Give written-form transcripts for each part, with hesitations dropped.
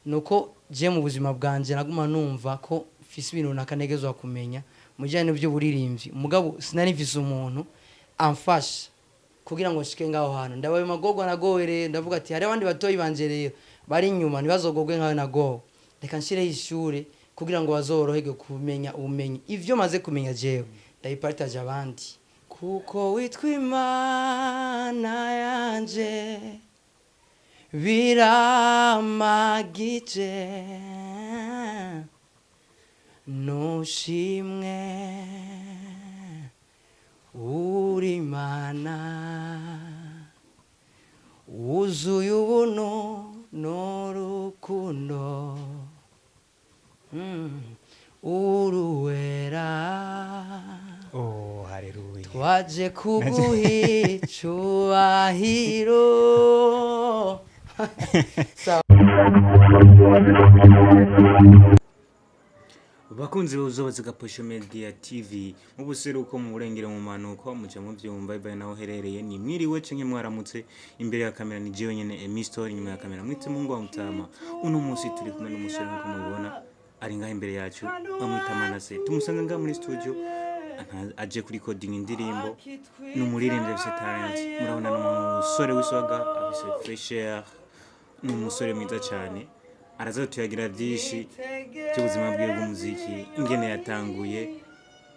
nuko je mu buzima bwanje naguma numva ko mfise ibintu nakanegezwa kumenya mujyane n'ibyo buririmbyi mugabo sinari mfise umuntu amfasha kugira ngo shike ngaho hano ndabaye magogwa nagowe ndavuga ati hari abandi batoyi banje rero bari inyuma ntibazogogwe nkawe nago reka nshire ishure kugira ngo bazorohege kumenya ubumenyi ivyo maze kumenya jewe ndayipartage abandi kuko witwa Imana yanje biramagije nushimwe uri Imana wuzuye ubuntu n'urukundo uruwera Oh, haleluya. twaje kuguha icubahiro. Bakunzi buzobazi Gaposho Media TV mu buseruko mu burengero mu manuko muca mu byumba ibaye naho herereye ni mwiriwe canke mwaramutse imbere ya kamera ni jewe nyene Emistor inyuma ya kamera mwite mu ngwa mutama uno munsi turi kumwe n'umusore nkuko mubibona ari ngaho imbere yacu bamwita Manase tumusanze ngaho muri studio aje kuri coding indirimbo n'umuririmbyi afise talent murabona n'umusore w'iswaga afise fresh air n'umusore mwiza cyane araza tuyagira byinshi cy'ubuzima bwiwe bw'umuziki ingene yatanguye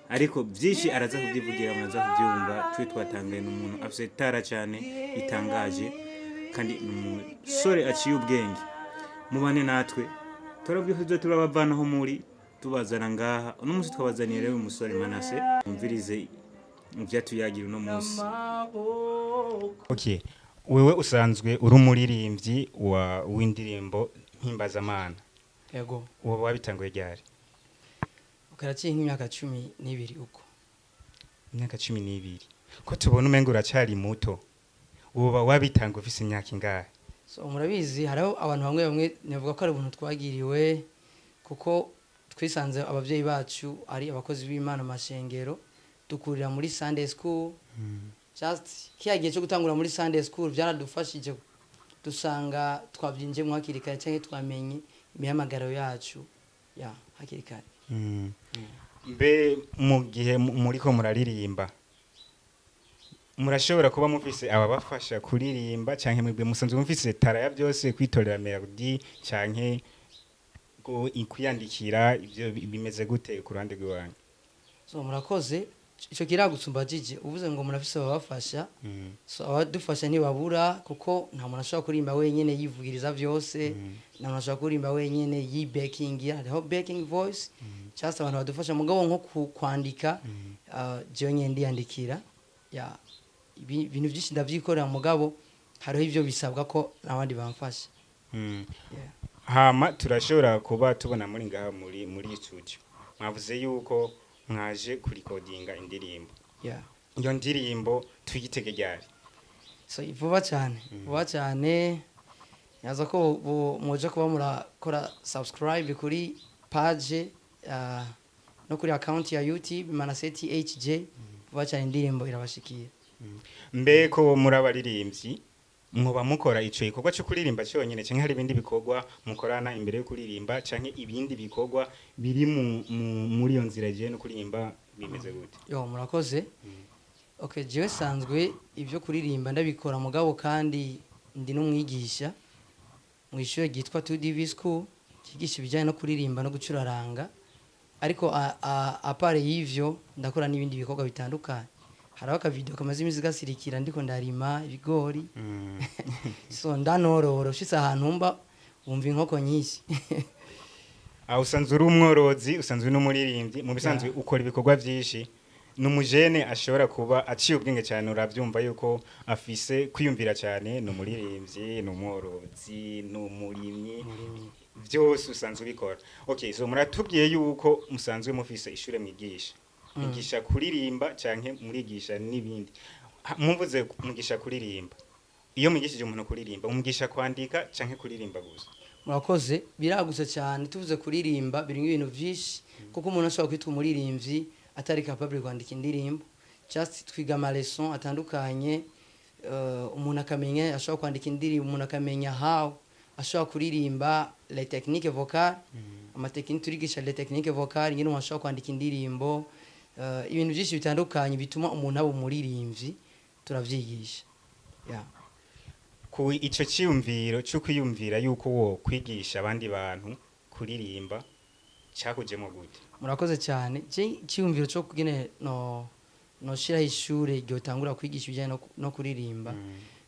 ariko byinshi araza kubyivugira muraza kubyumva twe twatangaye n'umuntu afise tara cyane itangaje kandi n'umusore aciye ubwenge mubane natwe turabwifuza turabavanaho muri tubazana ngaha uno munsi twabazaniye rero umusore Manase umvirize ivyatuyagira uno munsi. Okay, wewe usanzwe uri umuririmbyi w'indirimbo Himbazamana. Yego. Uwo wabitanguye ryari? Ukaraciye nk'imyaka 12 uko. Imyaka 12. Ko tubona umengo uracari muto. Uwo wabitanguye ufise imyaka ingahe? So murabizi hariho abantu bamwe navuga ko ari ubuntu twagiriwe kuko twisanze abavyeyi bacu ari abakozi b'Imana mashengero dukurira muri Sunday school. Just kiyagiye cyo gutangura muri Sunday school byaradufashije dusanga twabyinje mu hakirikare cyangwa twamenye imihamagaro yacu ya hakirikare. Mbe mu gihe muriko muraririmba murashobora kuba mufise ababafasha kuririmba canke mwebwe musanzwe mufise tara ya byose kwitorera melody canke go ikwiyandikira ivyo bimeze gute ku ruhande rwanyu? So murakoze ico kiragusumba jije uvuze ngo murafise ababafasha. So abadufasha ntibabura kuko nta muntu ashobora kurimba wenyene yivugiriza byose nta muntu ashobora kurimba wenyene yi backing ya the backing voice cyasa abantu badufasha mugabo nko kwandika je nyene ndiyandikira ya ibintu byinshi ndavyikorera mugabo hariho ivyo bisabwa ko nabandi bamfasha. Hama turashobora kuba tubona muri ngaha muri studio mwavuze yuko mwaje kurikodinga indirimbo. Iyo ndirimbo tuyitege ryari? So vuba cyane yaza ko muje kuba murakora subscribe kuri page no kuri account ya YouTube Manase THJ vuba cyane indirimbo irabashikiye. Mbeko muri abaririmbyi muba mukora ico ikorwa cyo kuririmba cyonyene canke hari ibindi bikorwa mukorana imbere yo kuririmba canke ibindi bikorwa biri muri iyo nzira je no kuririmba bimeze gute? Yo murakoze. Okay, jewe sanzwe ivyo kuririmba ndabikora mugabo kandi ndi n'umwigisha mu ishure gitwa 2DV School kigisha ibijanye no kuririmba no gucuraranga ariko apare y'ivyo ndakora n'ibindi bikorwa bitandukanye. Haraho ka video kamaze imizi gasirikira ndiko ndarima ibigori. So ndanororo shitse ahantu mba wumva inkoko nyinshi. Usanzwe uri umworozi usanzwe n'umuririmbyi mu bisanzwe ukora ibikorwa byinshi n'umujene ashobora kuba aciye ubwenge cyane uravyumva yuko afise kwiyumvira cyane n'umuririmbyi n'umworozi n'umurimyi byose usanzwe bikora. Okay, so muratubwiye yuko musanzwe mufise ishure mwigisha mugisha kuririmba canke murigisha n'ibindi. Mumvuze mugisha kuririmba iyo mugishije umuntu kuririmba umugisha kwandika canke kuririmba gusa? Murakoze biraguse cyane tuvuze kuririmba biri ibintu vyinshi kuko umuntu ashobora kwitwa umuririmbyi atari capable kwandika indirimbo. Just twiga ama lesson atandukanye umuntu akamenya ashobora kwandika indirimbo umuntu akamenya how ashobora kuririmba les techniques vocales amatekinike turigisha les techniques vocales nyine umuntu ashobora kwandika indirimbo ibintu byinshi bitandukanye bituma umuntu aba umuririmbyi turavyigisha yeah. ku ico ciyumviro cyo kwiyumvira yuko wo kwigisha abandi bantu kuririmba cyakujemo gute? Murakoze cyane cyiyumviro cyo kugene no shira ishure ryo tangura kwigisha ibijyanye no kuririmba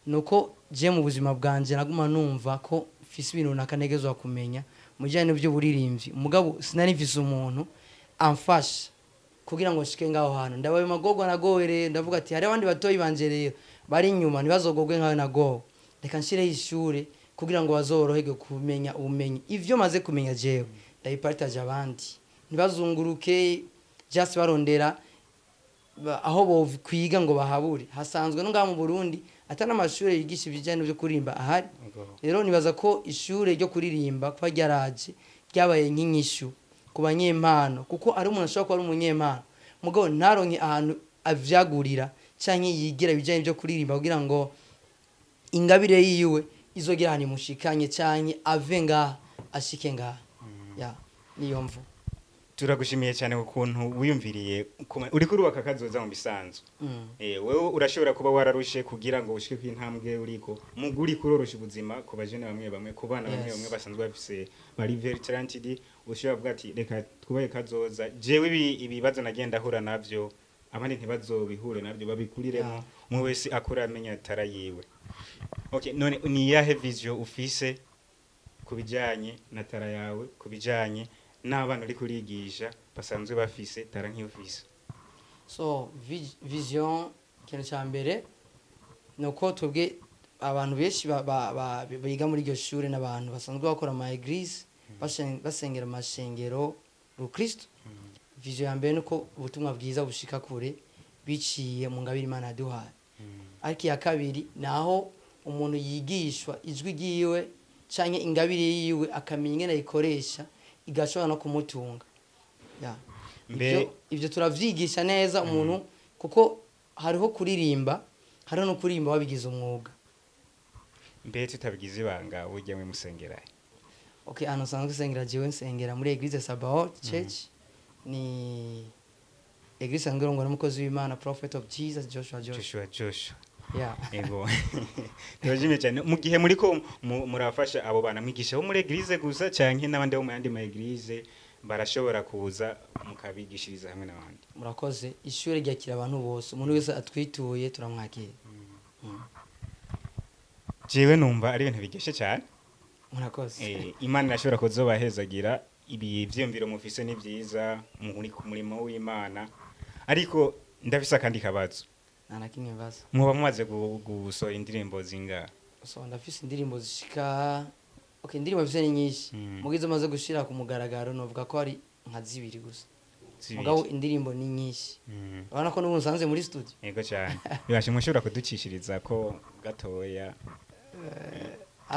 nuko je mu buzima bwanje naguma numva ko fisi ibintu nakanegezwa kumenya mu bijyanye n'ibyo buririmbyi mugabo sinari mfise umuntu amfasha kugira ngo shike ngaho hantu ndabaye magogwa nagowe ndavuga ati hari abandi batoyi banje rero bari inyuma ntibazogogwe nkawe nagowe reka nshire ishure kugira ngo bazorohege kumenya ubumenyi ivyo maze kumenya jewe ndayipartage abandi ntibazunguruke just barondera aho bo kwiga ngo bahabure hasanzwe no ngaho mu Burundi atana amashure yigisha ibijyanye n'ibyo kurimba ahari rero nibaza ko ishure ryo kuririmba kwa ryaraje ryabaye nk'inyishu ku banyempano kuko ari umuntu ashobora kuba ari umunyempano mugabo ntaronke ahantu avyagurira canke yigira ibijyanye n'ibyo kuririmba kugira ngo ingabire yiwe izogera hani mushikanye canke ave ngaha ashike ngaha ya niyo mvu. Turagushimiye cyane ukuntu wiyumviriye uri kurubaka kazoza mu bisanzwe wewe urashobora kuba wararushe kugira ngo ushike kw'intambwe uriko muguri kurorosha ubuzima ku bajene bamwe ku bana bamwe basanzwe bafise bari very talented ushobora kuvuga ati reka twubaye kazoza jewe ibibazo nagenda hura navyo abandi ntibazobihure navyo babikuriremo umwe wese akora amenya tara yiwe. Okay, none ni yahe vision ufise kubijanye na tara yawe kubijanye n'abana uri kurigisha basanzwe bafise tara nk'ufise? So vision kintu cya mbere nuko tubwe abantu benshi biga muri iryo shure n'abantu basanzwe bakora ama eglise basengera amashengero rukristo. Vision ya mbere nuko ubutumwa bwiza bushika kure biciye mu ngabire Imana yaduhaye. Ariko ya kabiri naho umuntu yigishwa ijwi giwe canke ingabire yiwe akamenya ingene ayikoresha igashobora no kumutunga. Ivyo turavyigisha neza umuntu kuko hariho kuririmba hariho no kuririmba wabigize umwuga. Mbe tutabigize ibanga ujya mu musengera? Okay, ano sanzwe sengera jewe nsengera muri Eglise Sabaoth Church ni Eglise ngorongora n'umukozi w'Imana Prophet of Jesus Joshua. Yeah. Ego. Ndabashimiye cyane mu gihe muri ko murafasha abo bana mwigisha bo muri Eglise gusa canke n'abandi bo mu yandi ma Eglise barashobora kuza mukabigishiriza hamwe n'abandi? Murakoze, ishure ryakira abantu bose umuntu wese atwituye turamwakira. Jewe numva ari ibintu bigeshe cyane. Murakoze. Imana irashobora kuzobahezagira ibi vyumviro mufise ni vyiza muri ku murimo w'Imana ariko ndafisa kandi kabazo. Nakimwe baza. Muba mumaze gusohora indirimbo zinga? So ndafise indirimbo zishika indirimbo zise ni nyinshi. Mugize maze gushira ku mugaragaro novuga ko ari nka zibiri gusa. Mugabo indirimbo ni nyinshi. Urabona ko n'ubu nsanze muri studio. Yego cyane. Bibashe mushobora kuducishiriza ko gatoya.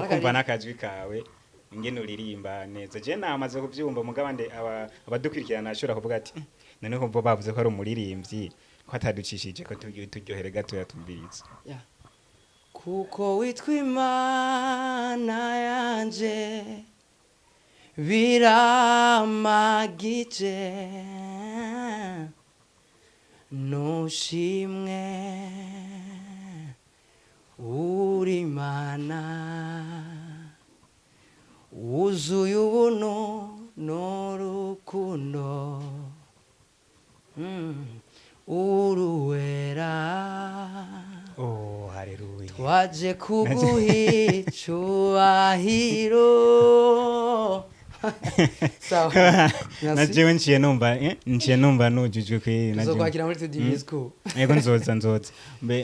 Kumva nakajwi kawe ingene uririmba neza. Je namaze kuvyumva mugabande abadukurikirana ashobora kuvuga ati none ko bavuze ko ari umuririmbyi ko ataducishije ko turyohere gato yatumbiriza. Yeah. Kuko witwa Imana yanje biramagije nushimwe uri Imana wuzuye ubuntu n'urukundo uruwera. Oh, haleluya. Twaje kuguhicubahiro. Sawa. Najewe nciye numva nujujwe kwi Tuzokwakira muri Tudimis School. Yego nzoza.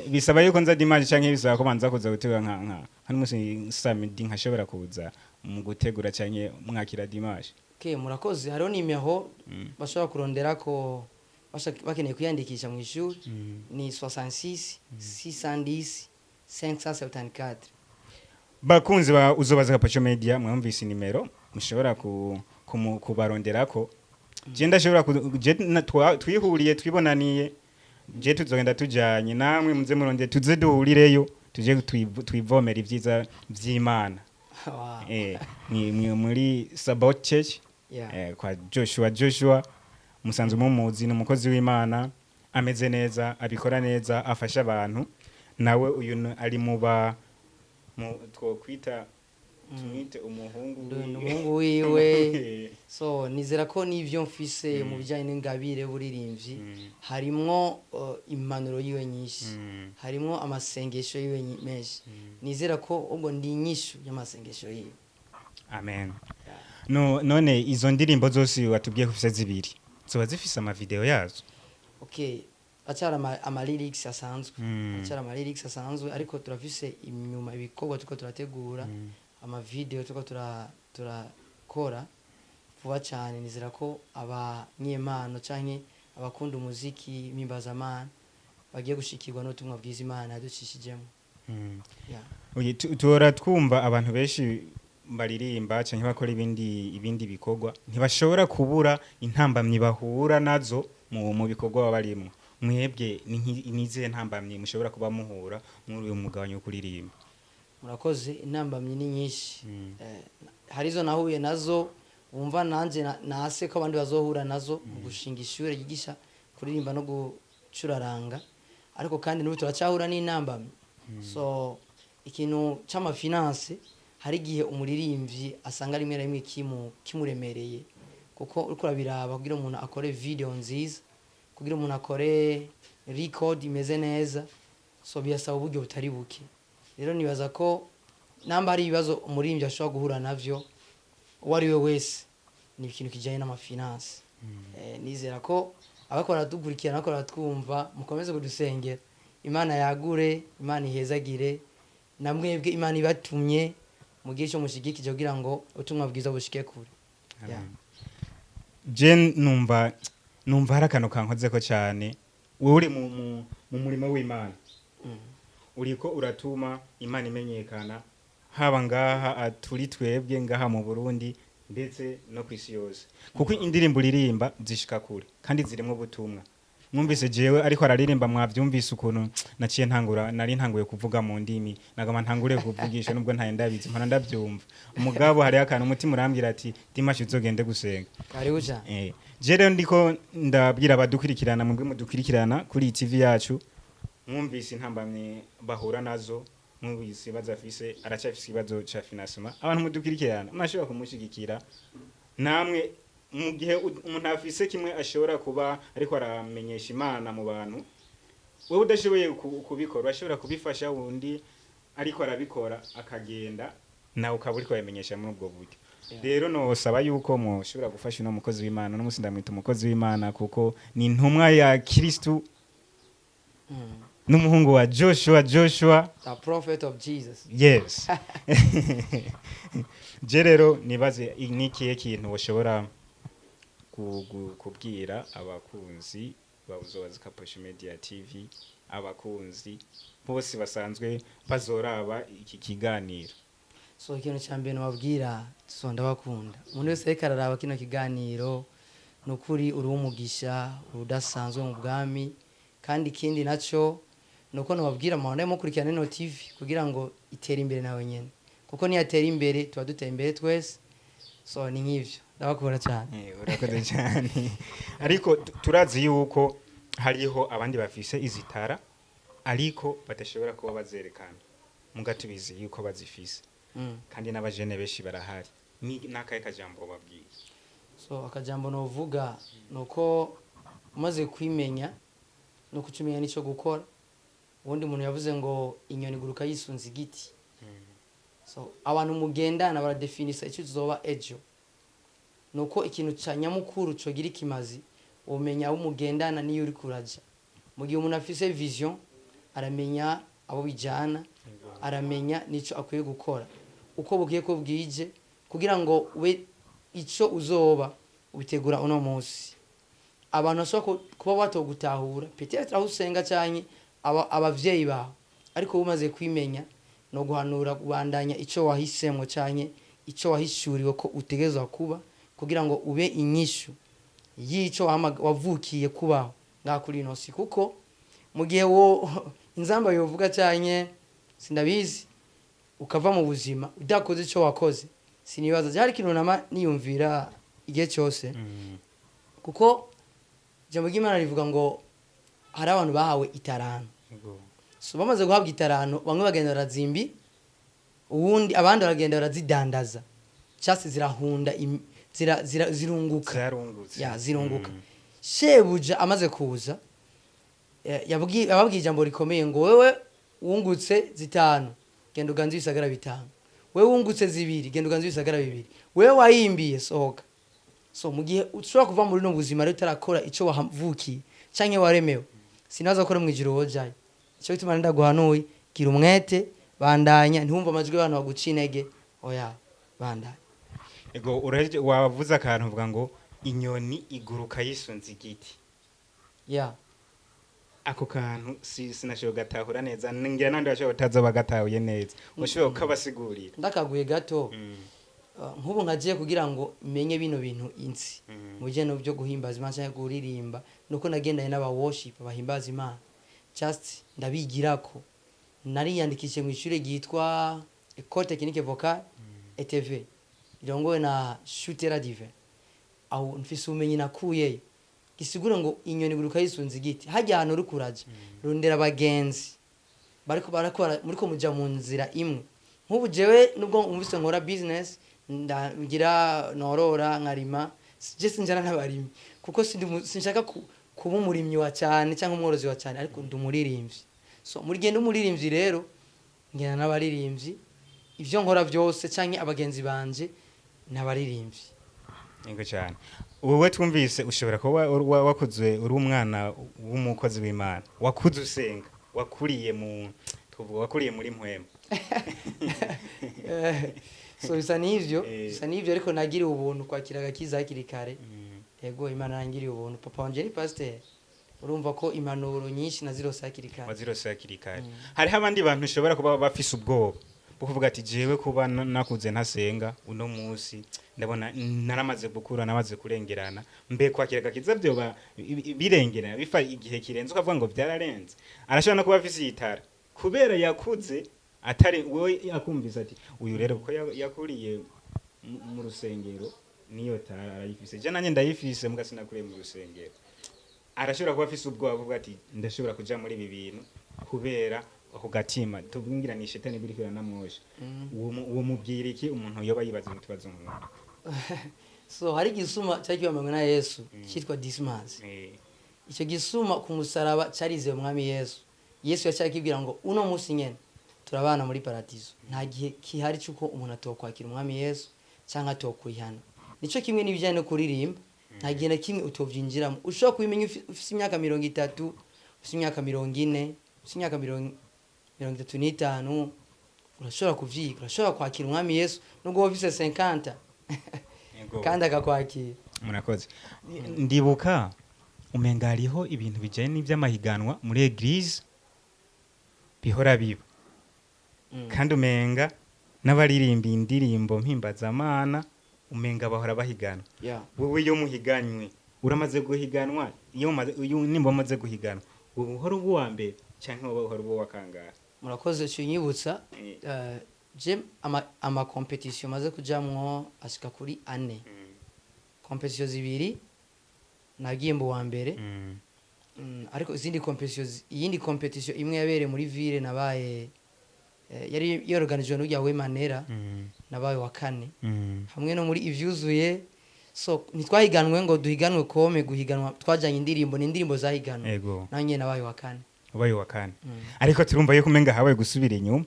Bisaba yuko nza dimanche canke bisaba ko banza kuza gutegura nka hano musi samedi nkashobora kuza mu gutegura canke mwakira dimanche. Okay, murakoze. Hariho n'imiho bashobora kurondera ko bakeneye kuyandikisha mu ishuri ni 66 610 574. Bakunzi ba uzobaza Pacho Media mwumvise nimero mushobora kubaronderako. Je ndashobora twihuriye twibonaniye je tuzogenda tujanye namwe muze murondeye tuze duhurireyo tuje twivomera ivyiza vy'Imana. Wow. ni muri Sabot Church Yeah. kwa Joshua musanzwe mumuzi ni umukozi w'Imana ameze neza abikora neza afasha abantu nawe uyu ari muba twokwita tumwite umuhungu wiwe so nizera ko n'ivyo mfise mu bijanye n'ingabire buririmbyi harimwo impanuro yiwe nyinshi harimwo amasengesho yiwe menshi nizera ko ubwo ndi inyishu y'amasengesho yiwe. Amen. None izo ndirimbo zose watubwiye ko ufise zibiri zoba zifise ama video yazo? Okay, acara ama lyrics asanzwe acara ama lyrics asanzwe ariko turafise inyuma ibikorwa tuko turategura ama video tuko turakora vuba cyane nizera ko abanyemano canke abakunda umuziki mimbazamana bagiye gushikirwa n'utumwa bwiza Imana yaducishijemo. Oye tuhora twumva abantu benshi baririmba canke bakora ibindi bikorwa ntibashobora kubura intambamyi bahura nazo mu bikorwa babarimo. Mwebwe nize ntambamyi mushobora kuba muhura muri uyu mugabane wo kuririmba? Murakoze, intambamyi ni nyinshi. Harizo nahuye nazo wumva nanje nase ko abandi bazohura nazo mu gushinga ishure yigisha kuririmba no gucuraranga ariko kandi n'ubu turacahura n'intambamyi. So ikintu c'ama finance hari gihe umuririmbyi asanga rimwe na rimwe kimuremereye kuko uriko urabiraba kugira umuntu akore video nziza kugira umuntu akore record imeze neza so biyasaba uburyo butari buke. Rero nibaza ko namba ari ibibazo umuririmbyi ashobora guhura navyo wari we wese ni ikintu kijanye n'ama finance. Nizera ko abakora dukurikirana bakora twumva mukomeze kudusengera Imana yagure Imana ihezagire namwebwe Imana ibatumye mu gihe cyo mushigikije kugira ngo utumwa bwiza bushike kure. Je numva hari akantu kankozeko cyane wowe uri mu murimo w'Imana uriko uratuma Imana imenyekana haba ngaha turi twebwe ngaha mu Burundi ndetse no kwisi yose kuko indirimbo uririmba zishika kure kandi zirimo ubutumwa. Mwumvise jewe ariko araririmba mwavyumvise ukuntu naciye nari ntanguye kuvuga mu ndimi nagama ntangure kuvugisha nubwo ntaye ndabizi mpana ndavyumva umugabo hari akantu umutima urambira ati dimashi uzogende gusenga karibu cyane. Je rero ndiko ndabwira abadukurikirana mubwe mudukurikirana kuri TV yacu mwumvise intambamye bahura nazo mwumvise bazafise aracafise ikibazo ca financement abantu mudukurikirana mwashobora kumushigikira namwe mu gihe umuntu afise kimwe ashobora kuba ariko aramenyesha Imana mu bantu wewe udashoboye kubikora ashobora kubifasha wundi ariko arabikora akagenda nawe ukaba uriko yamenyesha muri ubwo buryo. Rero no saba yuko mushobora gufasha uno mukozi w'Imana no musinda mwita umukozi w'Imana kuko ni intumwa ya Kristo n'umuhungu wa Joshua the prophet of Jesus. Yes. Je rero nibaze nikiye kintu ushobora kubwira abakunzi babuzobaza Kaposho Media TV abakunzi bose basanzwe bazoraba iki kiganiro? So ikintu cyambere nababwira so ndabakunda umuntu wese reka araraba kino kiganiro nukuri uri umugisha urudasanzwe mu bwami kandi ikindi naco nuko nababwira amahane mo kurikirana no TV kugira ngo itere imbere nawe nyene kuko ni yatera imbere tuba duteye imbere twese so ni nk'ivyo ndabakunda cyane. Urakoze cyane ariko turazi yuko hariho abandi bafise izitara ariko badashobora kuba bazerekana mugatubizi yuko bazifise kandi n'abajene beshi barahari ni nakaye kajambo babwiye? So akajambo novuga nuko umaze kwimenya no kucumenya nico gukora ubundi umuntu yavuze ngo inyoni guruka yisunze igiti. So abantu mugendana baradefinisa icyo tuzoba ejo nuko ikintu ca nyamukuru cyo gira ikimazi umenya aho mugendana niyo uri kuraja mu gihe umuntu afise vision aramenya abo bijana aramenya nico akwiye gukora uko bugiye ko bwije kugira ngo we ico uzoba ubitegura uno munsi. Abantu bashobora kuba batogutahura peut-être aho usenga cyane abavyeyi bawe ariko umaze kwimenya no guhanura kubandanya ico wahisemo cyane ico wahishuriwe ko utegezwa kuba kugira ngo ube inyishu yico wavukiye kubaho ngakuri inosi kuko mu gihe wo inzamba yovuga cyane sindabizi ukava mu buzima udakoze icyo wakoze sinibaza cyari ikintu nama niyumvira igihe cyose kuko ijambo ry'Imana rivuga ngo hari abantu bahawe itarano so bamaze guhabwa itarano bamwe bagenda barazimbi uwundi abandi baragenda barazidandaza cyase zirahunda zirunguka ya zirunguka shebuja amaze kuza yababwiye ijambo rikomeye ngo wewe wungutse zitanu genda uganze ibisagara bitanu wewe wungutse zibiri genda uganze ibisagara bibiri wewe wayimbiye sohoka so mu gihe ushobora kuva muri no buzima rero utarakora ico wavukiye canke waremewe sinaza gukora mu ijuru wojaye ico gituma ndaguhanuye gira umwete bandanya ntiwumva amajwi y'abantu baguca intege oya bandanya ego wavuze akantu uvuga ngo inyoni iguruka yisunze igiti ya ako kantu sinashobora gatahura neza ngira nandi bashobora batazoba gatahuye neza ushobora kubasigurira ndakaguye gato nk'ubu nkagiye kugira ngo menye bino bintu inzi mu bijyanye byo guhimbaza Imana cyangwa kuririmba nuko nagendanye n'aba worship bahimbaza Imana just ndabigirako nariyandikishije mu ishuri ryitwa École Technique Vocale et TV irongowe na Shutera Divin aho mfise ubumenyi nakuyeyo gisigura ngo inyoni guruka yisunze igiti hajya ahantu uri kuraje rondera abagenzi bariko barakora muriko muja mu nzira imwe nk'ubu jewe nubwo umvise nkora business ndagira norora nkarima je sinjana n'abarimi kuko sinshaka kuba umurimyi wa cyane cyangwa umworozi wa cyane ariko ndumuririmbyi so muri genda umuririmbyi rero ngena n'abaririmbyi ivyo nkora byose canke abagenzi banje n'abaririmbyi Yego cyane wowe twumvise ushobora kuba wakuze uri umwana w'umukozi w'Imana wakuze usenga wakuriye muri mpwema so bisa n'ivyo ariko nagira ubuntu kwakira agakiza hakiri kare yego Imana nangiriye ubuntu papa wanje ni pasteur urumva ko impanuro nyinshi nazirose hakiri kare hariho abandi bantu ushobora kuba bafise ubwoba kuvuga ati jewe kuba nakuze ntasenga uno munsi ndabona naramaze gukura namaze kurengerana mbe kwakira gakiza byo birengerana bifa igihe kirenze ukavuga ngo byararenze arashobora no kuba afise itara kubera yakuze atari wowe yakumvise ati uyu rero ko yakuriye mu rusengero niyo tara arayifise je nanye ndayifise muga sinakuriye mu rusengero arashobora kuba afise ubwoba avuga ati ndashobora kuja muri ibi bintu kubera ako gatima tubwingira ni shetani biri kwira namwosha uwo mubwira iki umuntu yoba yibaza mutubazo nk'umuntu so hari gisuma cyakibamwe na Yesu cyitwa Dismas icyo gisuma ku musaraba cyarize umwami Yesu yacyakibwira ngo uno munsi nyene turabana muri paradizo nta gihe kihari cyuko umuntu atokwakira umwami Yesu cyangwa atokwihana nico kimwe n'ibijyanye no kuririmba nta gihe na kimwe utovyinjiramo ushobora kubimenya ufise imyaka 30 ufise imyaka 40 ufise imyaka 35 urashobora kuvyiga urashobora kwakira umwami Yesu nubwo ufise 50 kandi akakwakira murakoze ndibuka umenga hariho ibintu bijanye n'ivy'amahiganwa muri eglise bihora biba kandi umenga n'abaririmba indirimbo mpimbazamana umenga bahora bahiganwa wewe yo muhiganywe uramaze guhiganwa iyo nimba umaze guhiganwa uhora uwa mbere cyangwa uhora uwa kangahe murakoze cyunyibutsa je ama competition maze kujamwo ashika kuri 4 competition zibiri nagiye mbo wa mbere ariko iyindi competition imwe yabere muri ville nabaye yari yorganizwe n'ujya Wemanera nabaye wa 4 hamwe no muri ivyuzuye so nitwahiganwe ngo duhiganwe kome guhiganwa twajanye indirimbo zahiganwe nanye nabaye wa 4 ubaye wa 4 ariko turumva yuko umenga habaye gusubira inyuma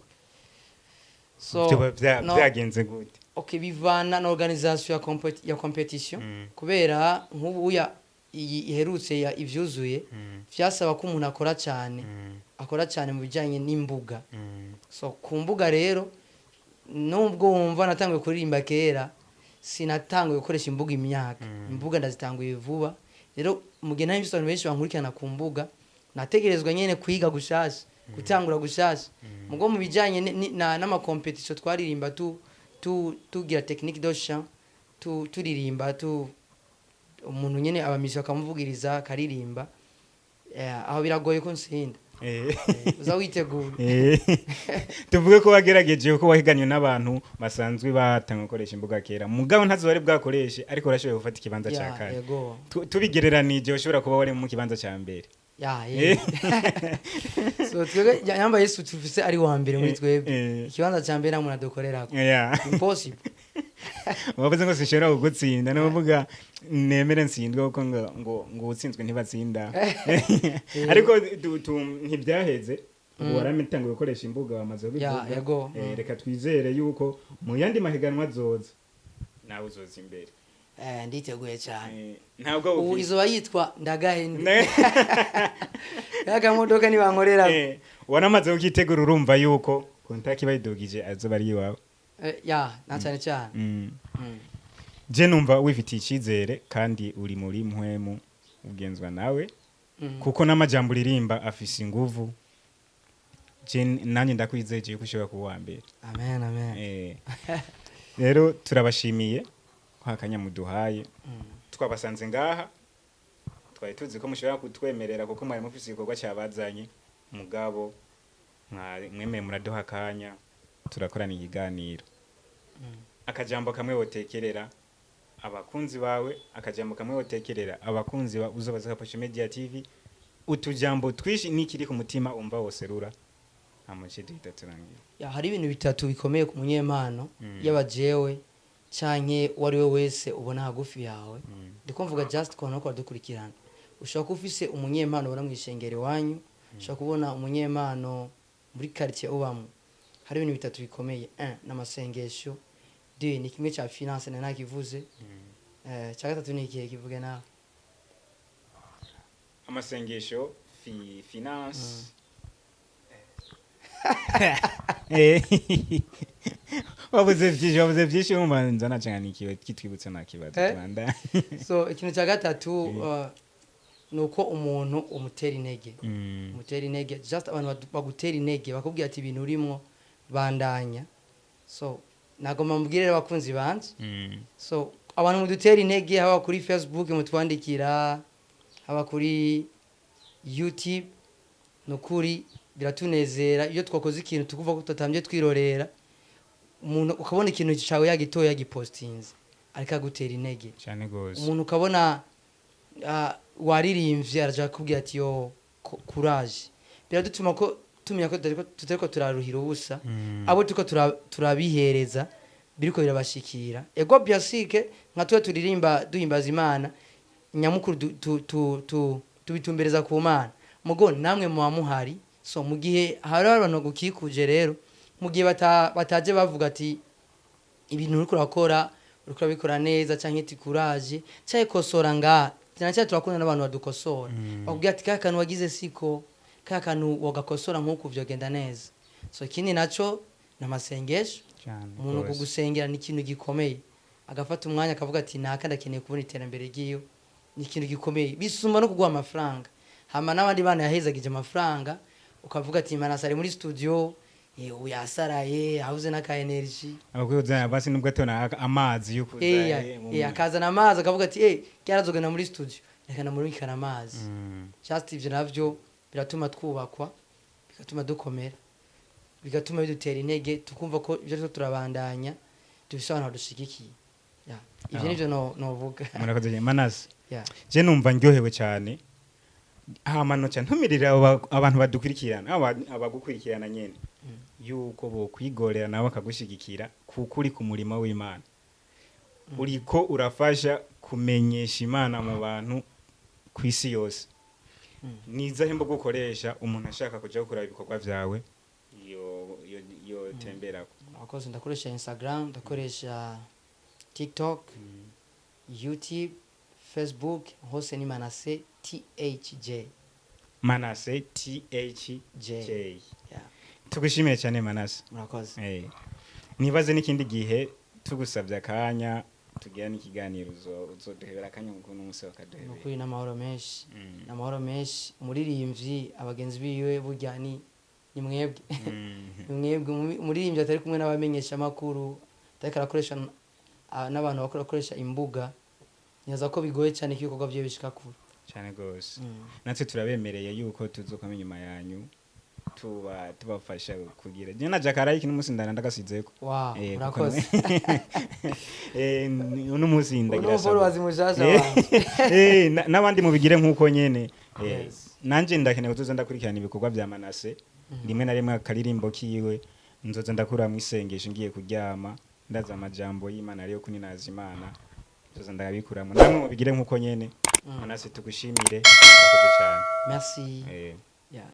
so byagenze gute okay bivana na organisation ya competition kubera nk'ubu iherutse ya ivyuzuye vyasaba ko umuntu akora cyane mu bijanye n'imbuga so ku mbuga rero nubwo wumva natanguye kuririmba kera sinatanguye gukoresha imbuga imbuga ndazitanguye vuba rero mugena n'ibisano benshi bankurikirana ku mbuga nategerezwa nyene kwiga gushasha gutangura gushasha mugo mu bijanye n'ama competition twaririmba tugira technique de chant turirimba umuntu nyene abamisha akamuvugiriza karirimba aho biragoye ko nsinda uza witeguye tuvuge ko wagerageje ko wahiganywe n'abantu basanzwe batanga gukoresha imbuga kera mugabo ntazo wari bwakoreshe ariko urashoboye gufata ikibanza cya kane yego tubigereranije ushobora kuba wari mu kibanza cya mbere so twebwe yambaye Yesu tufise ari wa mbere muri twebwe ikibanza cya mbere namwe nadukorerako impossible wavuze ngo sinshobora kugutsinda navuga nemere nsindwe kuko ngo utsinzwe ntibatsinda ariko ntibyaheze ubu waramitanga gukoresha imbuga wamaze kubivuga reka twizere yuko mu yandi mahiganwa azoza nawe uzoza imbere nditeguye cyane ntabwo ubu izoba yitwa ndagahende y'akamodoka nibankorera waramaze kukitegura urumva yuko kontaki bayidugije azoba ari iwawe na cyane cyane je numva wifitiye icyizere kandi uri muri mpwemu ugenzwa nawe kuko n'amajambo uririmba afise inguvu je nanjye ndakwizeye ko ushobora kuba uwa mbere amen rero turabashimiye ko akanya muduhaye twabasanze ngaha twari tuzi ko mushobora kutwemerera kuko mwari mufise igikorwa cyabazanye mugabo mwemeye muraduha akanya turakorana ikiganiro akajambo kamwe wotekerera abakunzi bawe akajambo kamwe wotekerera abakunzi ba uzobaza ka Posho Media TV utujambo twishi nikiri ku mutima umva woserura amace duhita turangira hari ibintu bitatu bikomeye ku munyempano y'abajewe canke wari we wese ubona hagufi yawe ndiko mvuga just kono ko dukurikirana ushaka ufise umunyempano ubona mwishengere wanyu ushaka kubona umunyempano muri quartier ubamo hari ibintu bitatu bikomeye n'amasengesho ni kimwe cya finance na nakivuze cya gatatu ni ikihe kivuge nawe amasengesho finance wabuze byinshi umanza nacanganikiwe kitwibutse nakibazo Rwanda so ikintu cya gatatu nuko umuntu umutera intege just abantu bagutera intege bakubwira ati ibintu urimo bandanya so nagomba mbwirira abakunzi banje so abantu mudutera intege haba kuri Facebook mutwandikira haba kuri YouTube nukuri biratunezera iyo twakoze ikintu tukuva ko tutambye twirorera umuntu ukabona ikintu cyawe yagitoya yagipostinze ariko agutera intege cyane gose umuntu ukabona waririmbye araja kubwira ati yo courage biradutuma ko tumenya ko tutariko turaruhira ubusa abo tuko turabihereza biriko birabashikira ego byasike nka tuwe turirimba duhimbaza Imana nyamukuru tubitumbereza ku Mana mugo namwe mu muhari so mu gihe hari abantu gukikuje rero mu gihe bataje bavuga ati ibintu uriko urakora uriko bikora neza canke iti courage cyaye kosora nga cyane turakunda n'abantu badukosora bakubwira ati kakanu wagize siko kakanu wagakosora nkuko vyogenda neza so ikindi naco namasengesho umuntu kugusengera ni ikintu gikomeye agafata umwanya akavuga ati naka ndakeneye kubona iterambere giyo ni ikintu gikomeye bisumba no kuguha amafaranga hama n'abandi bana yahezagije amafaranga ukavuga ati manasare muri studio uyasaraye ahuze n'aka energy abakuzana basi nubwo atona amazi yukuzaye akazana amazi akavuga ati cyarazogana muri studio reka namurikana amazi just ivyo navyo biratuma twubakwa bigatuma dukomera bigatuma bidutera intege tukumva ko ibyo turabandanya tubisobanura dushigikiye ivyo nivyo novuga murakoze Manase je numva ndyohewe cyane hamano cyane ntumirira abantu badukurikirana abagukurikirana nyene yuko bo kwigorera nawe akagushigikira kukuri ku murimo w'Imana uriko urafasha kumenyesha Imana mu bantu kwisi yose niza hembo gukoresha umuntu ashaka kuja gukora ibikorwa vyawe yo tembera akoze ndakoresha Instagram ndakoresha TikTok YouTube Facebook hose ni Manase THJ Manase THJ tugushimiye cyane Manase murakoze nibaze n'ikindi gihe tugusabye akanya tugira n'ikiganiro uzoduhebera akanya ukuntu umunsi wakaduhebera ukuri n'amahoro menshi umuririmbyi abagenzi biwe burya ni mwebwe umuririmbyi atari kumwe n'abamenyesha makuru atari arakoresha n'abantu bakoresha imbuga nyaza ko bigoye cyane ko ibikorwa bye bishika kure cyane gose natwe turabemereye yuko tuzokamenya inyuma yanyu tubafasha kugira je na Jakara iki n'umunsi ndagasizeko wow urakoze uno munsi ndagira sawa wazi mujaja wanje n'abandi mubigire nkuko nyene nanje ndakeneye kuzoza ndakurikirana ibikorwa vya Manase rimwe na rimwe akaririmbo kiwe nzoza ndakura mu isengesho ngiye kuryama ndaza amajambo y'Imana ariyo kuninaza Imana nzoza ndabikuramo namwe mubigire nkuko nyene Manase tugushimire urakoze cyane merci yeah